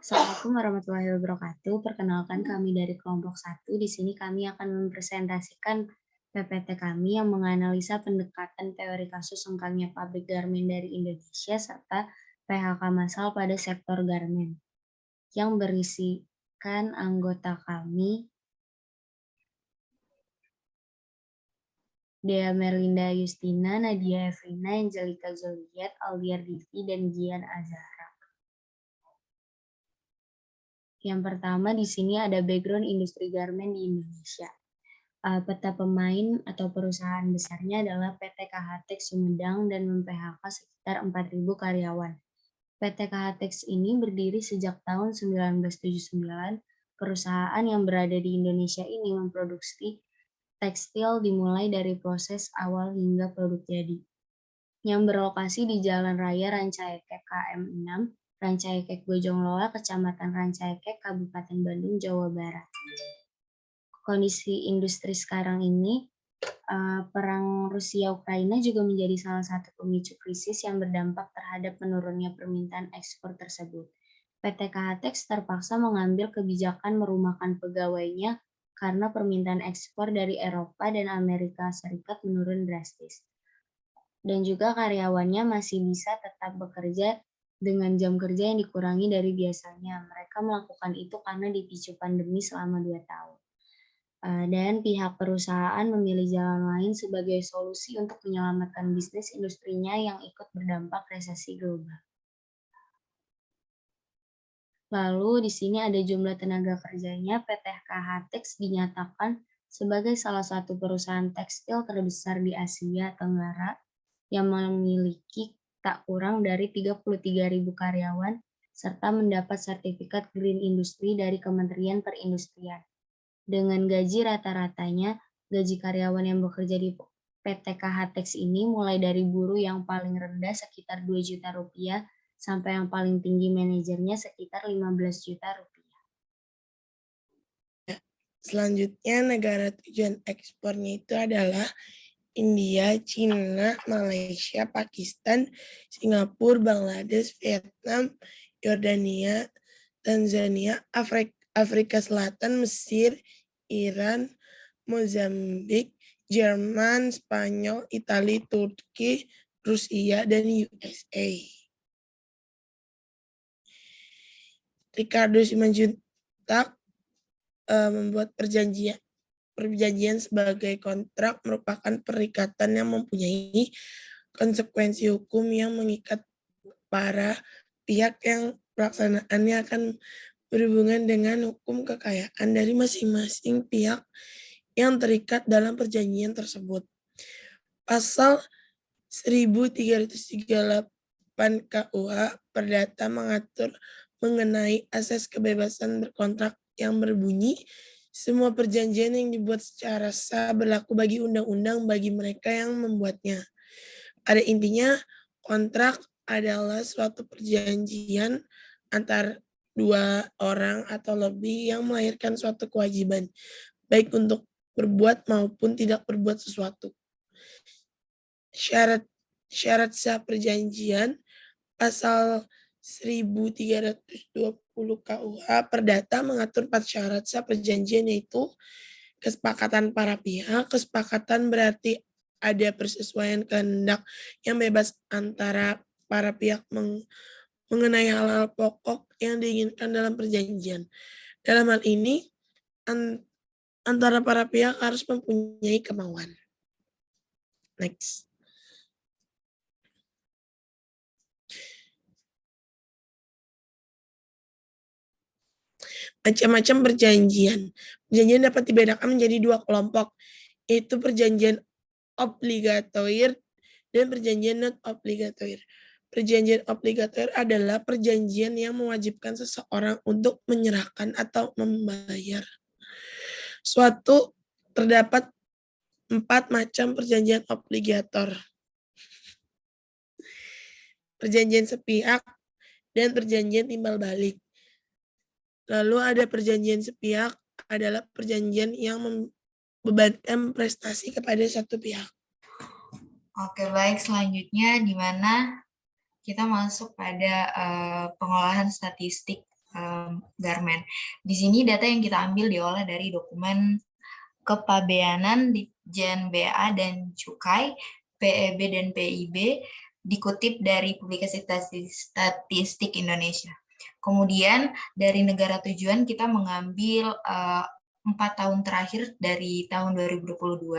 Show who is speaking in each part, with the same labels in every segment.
Speaker 1: Assalamualaikum warahmatullahi wabarakatuh. Perkenalkan kami dari kelompok 1. Di sini kami akan mempresentasikan PPT kami yang menganalisa pendekatan teori kasus sengkangnya pabrik garmen dari Indonesia serta PHK massal pada sektor garmen yang berisikan anggota kami Dea Merlinda Yustina, Nadia Evrina, Angelika Zoliat, Aldiar Divi, dan Gian Azhara. Yang pertama di sini ada background industri garmen di Indonesia. Peta pemain atau perusahaan besarnya adalah PT KHTEX Sumedang dan mem-PHK sekitar 4.000 karyawan. PT KHTEX ini berdiri sejak tahun 1979. Perusahaan yang berada di Indonesia ini memproduksi tekstil dimulai dari proses awal hingga produk jadi. Yang berlokasi di Jalan Raya Rancaekek KM 6, Rancaekek Bojongloa, Kecamatan Rancaekek, Kabupaten Bandung, Jawa Barat. Kondisi industri sekarang ini, perang Rusia-Ukraina juga menjadi salah satu pemicu krisis yang berdampak terhadap menurunnya permintaan ekspor tersebut. PT KHTEX terpaksa mengambil kebijakan merumahkan pegawainya karena permintaan ekspor dari Eropa dan Amerika Serikat menurun drastis. Dan juga karyawannya masih bisa tetap bekerja dengan jam kerja yang dikurangi dari biasanya. Mereka melakukan itu karena dipicu pandemi selama 2 tahun. Dan pihak perusahaan memilih jalan lain sebagai solusi untuk menyelamatkan bisnis industrinya yang ikut berdampak resesi global. Lalu di sini ada jumlah tenaga kerjanya. PT KHTEX dinyatakan sebagai salah satu perusahaan tekstil terbesar di Asia Tenggara yang memiliki tak kurang dari 33.000 karyawan serta mendapat sertifikat Green Industry dari Kementerian Perindustrian. Dengan gaji rata-ratanya, gaji karyawan yang bekerja di PT KHTEX ini mulai dari buruh yang paling rendah sekitar 2 juta rupiah sampai yang paling tinggi manajernya sekitar 15 juta rupiah.
Speaker 2: Selanjutnya negara tujuan ekspornya itu adalah India, China, Malaysia, Pakistan, Singapura, Bangladesh, Vietnam, Yordania, Tanzania, Afrika Selatan, Mesir, Iran, Mozambik, Jerman, Spanyol, Italia, Turki, Rusia, dan USA. Ricardo Simanjuntak membuat perjanjian sebagai kontrak merupakan perikatan yang mempunyai konsekuensi hukum yang mengikat para pihak yang pelaksanaannya akan berhubungan dengan hukum kekayaan dari masing-masing pihak yang terikat dalam perjanjian tersebut. Pasal 1338 KUH Perdata mengatur mengenai asas kebebasan berkontrak yang berbunyi, semua perjanjian yang dibuat secara sah berlaku bagi undang-undang bagi mereka yang membuatnya. Pada intinya, kontrak adalah suatu perjanjian antar dua orang atau lebih yang melahirkan suatu kewajiban, baik untuk berbuat maupun tidak berbuat sesuatu. Syarat sah perjanjian, pasal 1320 KUH Perdata mengatur 4 syarat sah perjanjian, yaitu kesepakatan para pihak. Kesepakatan berarti ada persesuaian kehendak yang bebas antara para pihak mengenai hal-hal pokok yang diinginkan dalam perjanjian. Dalam hal ini, antara para pihak harus mempunyai kemauan. Next. Macam-macam perjanjian. Perjanjian dapat dibedakan menjadi 2 kelompok, yaitu perjanjian obligatoir dan perjanjian non obligatoir. Perjanjian obligatoir adalah perjanjian yang mewajibkan seseorang untuk menyerahkan atau membayar suatu. Terdapat 4 macam perjanjian obligator. Perjanjian sepihak dan perjanjian timbal balik. Lalu ada perjanjian sepihak adalah perjanjian yang membebankan prestasi kepada satu pihak.
Speaker 3: Oke, baik. Selanjutnya di mana kita masuk pada pengolahan statistik. garment. Di sini data yang kita ambil diolah dari dokumen Kepabeanan Ditjen BA dan Cukai, PEB dan PIB, dikutip dari publikasi statistik Indonesia. Kemudian dari negara tujuan kita mengambil 4 tahun terakhir dari tahun 2022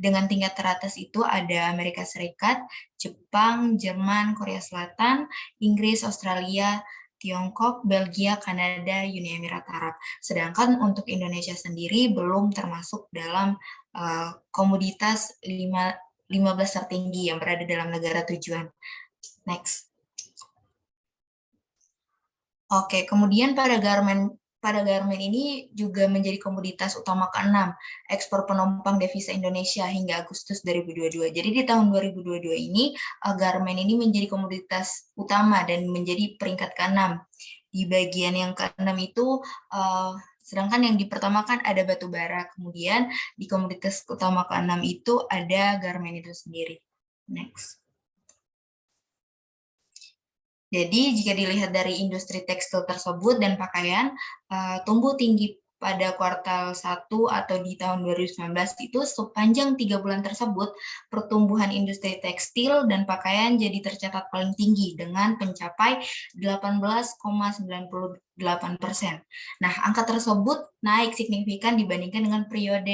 Speaker 3: dengan tingkat teratas itu ada Amerika Serikat, Jepang, Jerman, Korea Selatan, Inggris, Australia, Tiongkok, Belgia, Kanada, Uni Emirat Arab. Sedangkan untuk Indonesia sendiri belum termasuk dalam komoditas 15 tertinggi yang berada dalam negara tujuan. Next. Oke, kemudian pada garmen ini juga menjadi komoditas utama ke-6 ekspor penumpang devisa Indonesia hingga Agustus 2022. Jadi di tahun 2022 ini garmen ini menjadi komoditas utama dan menjadi peringkat ke-6. Di bagian yang ke-6 itu sedangkan yang dipertamakan ada batu bara, kemudian di komoditas utama ke-6 itu ada garmen itu sendiri. Next. Jadi jika dilihat dari industri tekstil tersebut dan pakaian, tumbuh tinggi pada kuartal 1 atau di tahun 2019 itu sepanjang 3 bulan tersebut, pertumbuhan industri tekstil dan pakaian jadi tercatat paling tinggi dengan mencapai 18,98%. Nah, angka tersebut naik signifikan dibandingkan dengan periode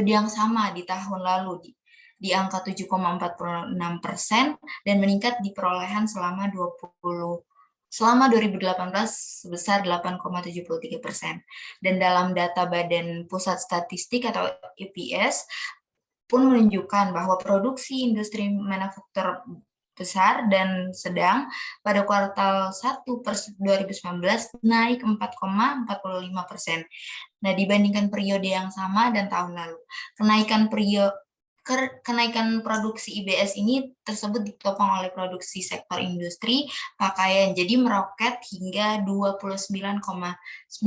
Speaker 3: yang sama di tahun lalu, di angka 7,46% dan meningkat di perolehan selama 2018 sebesar 8,73%. Dan dalam data Badan Pusat Statistik atau IPS pun menunjukkan bahwa produksi industri manufaktur besar dan sedang pada kuartal 1 2019 naik 4,45%. Nah, dibandingkan periode yang sama dan tahun lalu. Kenaikan produksi IBS ini tersebut ditopang oleh produksi sektor industri pakaian, jadi meroket hingga 29,19%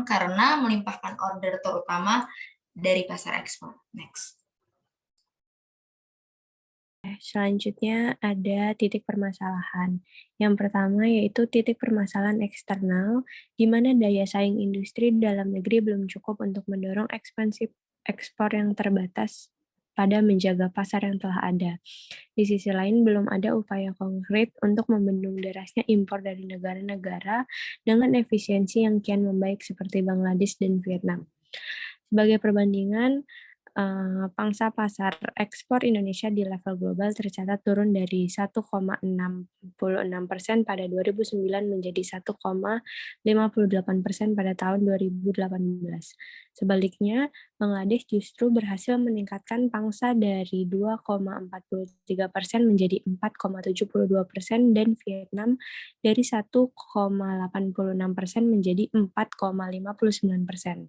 Speaker 3: karena melimpahkan order terutama dari pasar ekspor. Next.
Speaker 4: Selanjutnya ada titik permasalahan. Yang pertama yaitu titik permasalahan eksternal, di mana daya saing industri dalam negeri belum cukup untuk mendorong ekspansi ekspor yang terbatas pada menjaga pasar yang telah ada. Di sisi lain, belum ada upaya konkret untuk membendung derasnya impor dari negara-negara dengan efisiensi yang kian membaik seperti Bangladesh dan Vietnam. Sebagai perbandingan, pangsa pasar ekspor Indonesia di level global tercatat turun dari 1,66% pada 2009 menjadi 1,58% pada tahun 2018. Sebaliknya, Bangladesh justru berhasil meningkatkan pangsa dari 2,43% menjadi 4,72% dan Vietnam dari 1,86% menjadi 4,59%.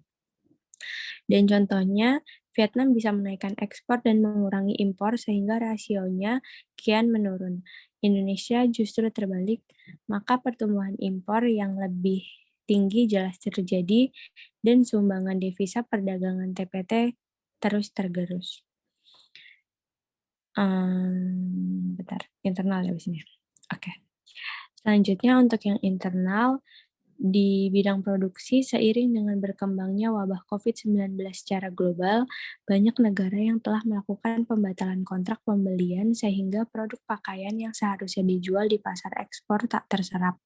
Speaker 4: Dan contohnya, Vietnam bisa menaikkan ekspor dan mengurangi impor sehingga rasionya kian menurun. Indonesia justru terbalik, maka pertumbuhan impor yang lebih tinggi jelas terjadi dan sumbangan devisa perdagangan TPT terus tergerus. Internal ya di sini. Oke. Selanjutnya untuk yang internal, di bidang produksi, seiring dengan berkembangnya wabah COVID-19 secara global, banyak negara yang telah melakukan pembatalan kontrak pembelian sehingga produk pakaian yang seharusnya dijual di pasar ekspor tak terserap.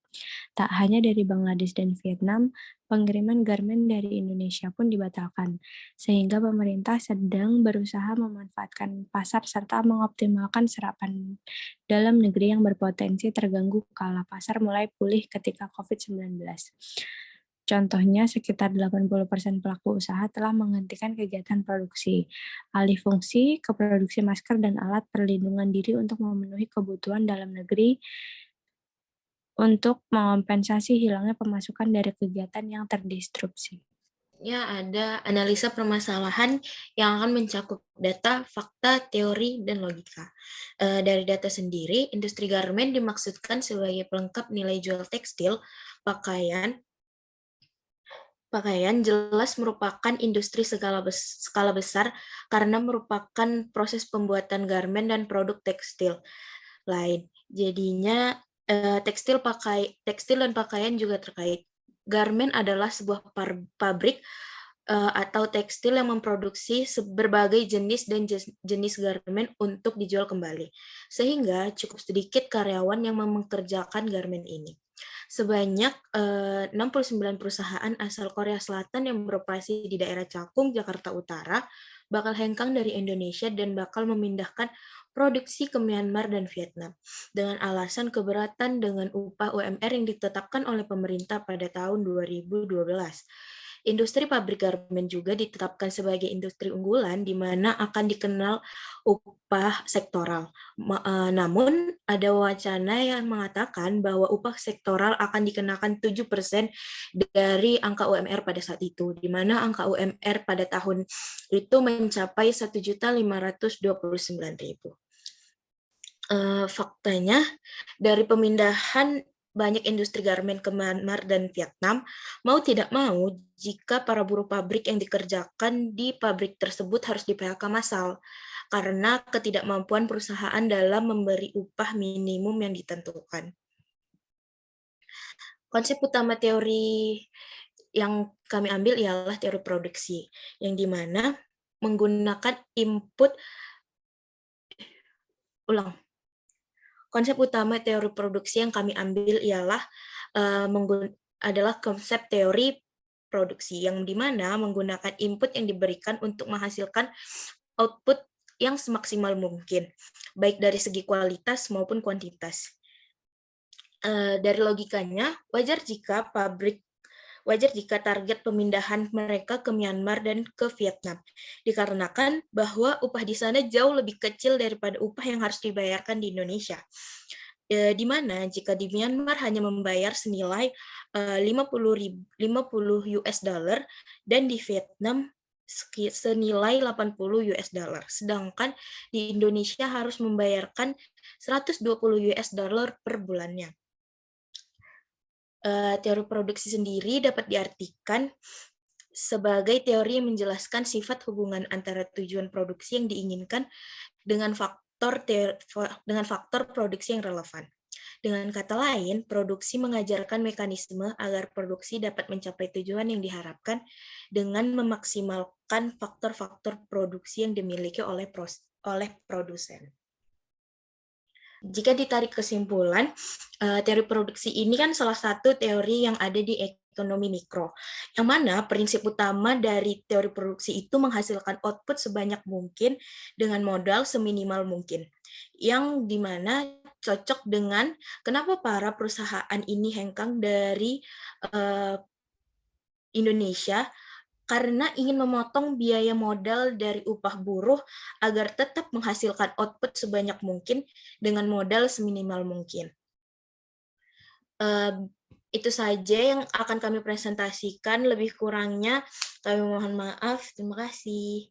Speaker 4: Tak hanya dari Bangladesh dan Vietnam, pengiriman garmen dari Indonesia pun dibatalkan, sehingga pemerintah sedang berusaha memanfaatkan pasar serta mengoptimalkan serapan dalam negeri yang berpotensi terganggu kala pasar mulai pulih ketika COVID-19. Contohnya, sekitar 80% pelaku usaha telah menghentikan kegiatan produksi, alih fungsi ke produksi masker dan alat perlindungan diri untuk memenuhi kebutuhan dalam negeri untuk mengompensasi hilangnya pemasukan dari kegiatan yang terdisrupsi.
Speaker 5: Ada analisa permasalahan yang akan mencakup data, fakta, teori, dan logika. Dari data sendiri, industri garmen dimaksudkan sebagai pelengkap nilai jual tekstil, pakaian jelas merupakan industri skala besar karena merupakan proses pembuatan garmen dan produk tekstil lain. Jadinya tekstil dan pakaian juga terkait. Garment adalah sebuah pabrik atau tekstil yang memproduksi berbagai jenis dan jenis garment untuk dijual kembali. Sehingga cukup sedikit karyawan yang mempekerjakan garment ini. Sebanyak 69 perusahaan asal Korea Selatan yang beroperasi di daerah Cakung, Jakarta Utara, bakal hengkang dari Indonesia dan bakal memindahkan produksi ke Myanmar dan Vietnam dengan alasan keberatan dengan upah UMR yang ditetapkan oleh pemerintah pada tahun 2012. Industri pabrik garmen juga ditetapkan sebagai industri unggulan di mana akan dikenal upah sektoral. Namun ada wacana yang mengatakan bahwa upah sektoral akan dikenakan 7% dari angka UMR pada saat itu, di mana angka UMR pada tahun itu mencapai 1.529.000. Faktanya, dari pemindahan banyak industri garmen ke Myanmar dan Vietnam, mau tidak mau, jika para buruh pabrik yang dikerjakan di pabrik tersebut harus di-PHK massal, karena ketidakmampuan perusahaan dalam memberi upah minimum yang ditentukan. Konsep utama teori yang kami ambil ialah teori produksi, yang dimana menggunakan Konsep utama teori produksi yang kami ambil ialah adalah konsep teori produksi, yang dimana menggunakan input yang diberikan untuk menghasilkan output yang semaksimal mungkin, baik dari segi kualitas maupun kuantitas. Dari logikanya, wajar jika target pemindahan mereka ke Myanmar dan ke Vietnam, dikarenakan bahwa upah di sana jauh lebih kecil daripada upah yang harus dibayarkan di Indonesia. Di mana jika di Myanmar hanya membayar senilai 50 US dollar dan di Vietnam senilai 80 US dollar, sedangkan di Indonesia harus membayarkan 120 US dollar per bulannya. Teori produksi sendiri dapat diartikan sebagai teori yang menjelaskan sifat hubungan antara tujuan produksi yang diinginkan dengan faktor produksi yang relevan. Dengan kata lain, produksi mengajarkan mekanisme agar produksi dapat mencapai tujuan yang diharapkan dengan memaksimalkan faktor-faktor produksi yang dimiliki oleh produsen. Jika ditarik kesimpulan, teori produksi ini kan salah satu teori yang ada di ekonomi mikro, yang mana prinsip utama dari teori produksi itu menghasilkan output sebanyak mungkin dengan modal seminimal mungkin, yang dimana cocok dengan kenapa para perusahaan ini hengkang dari Indonesia, karena ingin memotong biaya modal dari upah buruh agar tetap menghasilkan output sebanyak mungkin dengan modal seminimal mungkin. Itu saja yang akan kami presentasikan, lebih kurangnya kami mohon maaf. Terima kasih.